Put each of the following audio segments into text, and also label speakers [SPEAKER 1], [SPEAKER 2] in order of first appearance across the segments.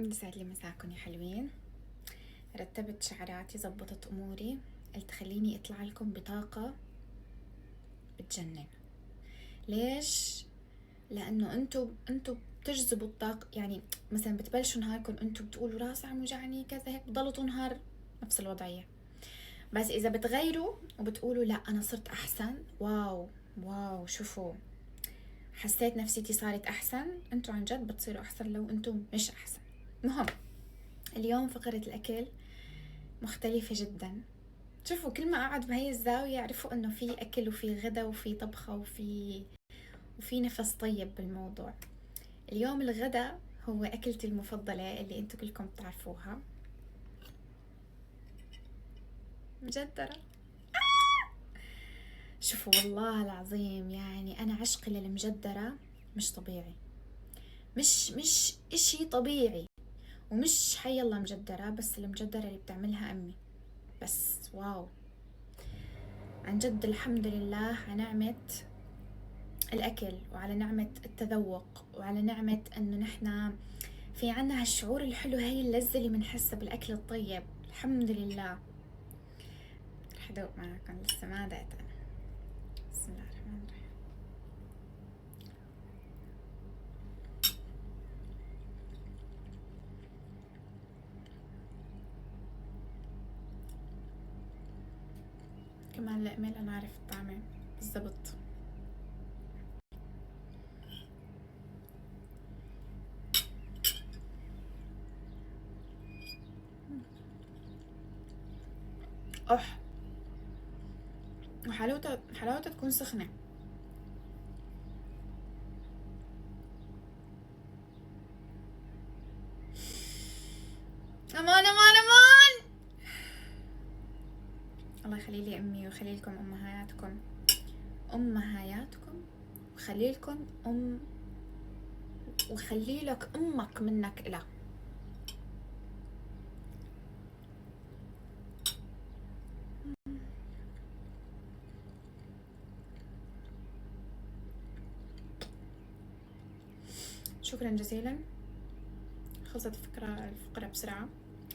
[SPEAKER 1] يسعد لي مساكم يا حلوين. رتبت شعراتي، زبطت اموري، قلت خليني اطلع لكم بطاقة بتجنن. ليش؟ لانه انتو بتجذبوا الطاقة. يعني مثلا بتبلشوا نهاركم انتو بتقولوا راسي عم وجعني كذا هيك، بتضلوا طول نهار نفس الوضعية. بس اذا بتغيروا وبتقولوا لا انا صرت احسن، واو واو شوفوا حسيت نفسيتي صارت احسن، انتو عن جد بتصيروا احسن لو انتو مش احسن. مهم، اليوم فقرة الاكل مختلفة جدا. شوفوا كل ما أقعد بهي الزاوية يعرفوا إنه في أكل وفي غدا وفي طبخة وفي نفس طيب بالموضوع. اليوم الغدا هو أكلتي المفضلة اللي انتو كلكم بتعرفوها، مجدرة. شوفوا والله العظيم يعني أنا عشقي للمجدرة مش طبيعي، مش إشي طبيعي، ومش حي الله مجدرة، بس المجدرة اللي بتعملها أمي بس واو. عن جد الحمد لله على نعمة الأكل، وعلى نعمة التذوق، وعلى نعمة إنه نحنا في عنا هالشعور الحلو، هاي اللذة اللي بنحسها بالأكل الطيب. الحمد لله. رح أدوق معكم، لسه ما دقت أنا. بسم الله الرحمن الرحيم. كمان الأمل أنا عارف الطعمة بالضبط. أح، وحلاوتها تكون سخنة. أمان أمان أمان. الله يخلي لي أمي ويخلي لكم أمهاتكم وخلي لكم وخلي لك أمك منك إله. شكرا جزيلا. خلصت الفقرة بسرعة،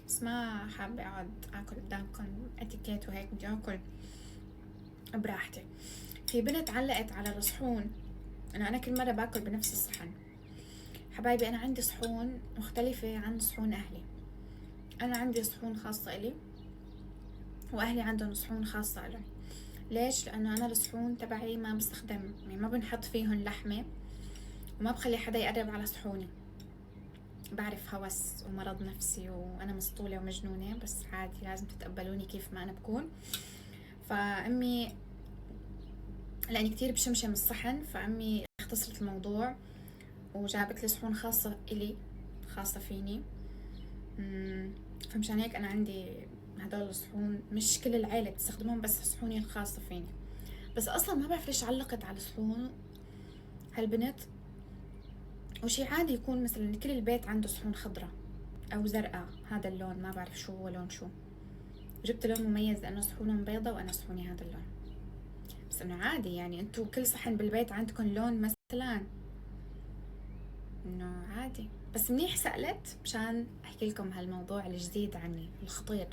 [SPEAKER 1] بس ما حابة أقعد أكل قدامكم اتيكيت وهيك، بدي أكل براحتي. في بنت علقت على الصحون إنه أنا كل مرة باكل بنفس الصحن. حبايبي أنا عندي صحون مختلفة عن صحون أهلي. أنا عندي صحون خاصة إلي، وأهلي عندهم صحون خاصة لهم. ليش؟ لأنه أنا الصحون تبعي ما بستخدم، يعني ما بنحط فيهن لحمة، وما بخلي حدا يقرب على صحوني. بعرف هوس ومرض نفسي وأنا مسطولة ومجنونة، بس عادي لازم تتقبلوني كيف ما أنا بكون. فأمي لأني كتير بشمشم الصحن، فأمي اختصرت الموضوع وجابت لي صحون خاصة إلي، خاصة فيني. فمشان هيك أنا عندي هدول الصحون، مش كل العيلة بتستخدمهم، بس صحوني الخاصة فيني. بس أصلا ما بعرف ليش علقت على صحون هالبنت، وشي عادي يكون مثلا كل البيت عنده صحون خضرة أو زرقاء، هذا اللون ما بعرف شو هو لون شو. جبت لون مميز لأنه صحونهم بيضة وأنا صحوني هذا اللون. بس إنه عادي يعني انتو كل صحن بالبيت عندكم لون مثلا، إنه عادي. بس منيح سألت مشان أحكي لكم هالموضوع الجديد عني الخطير.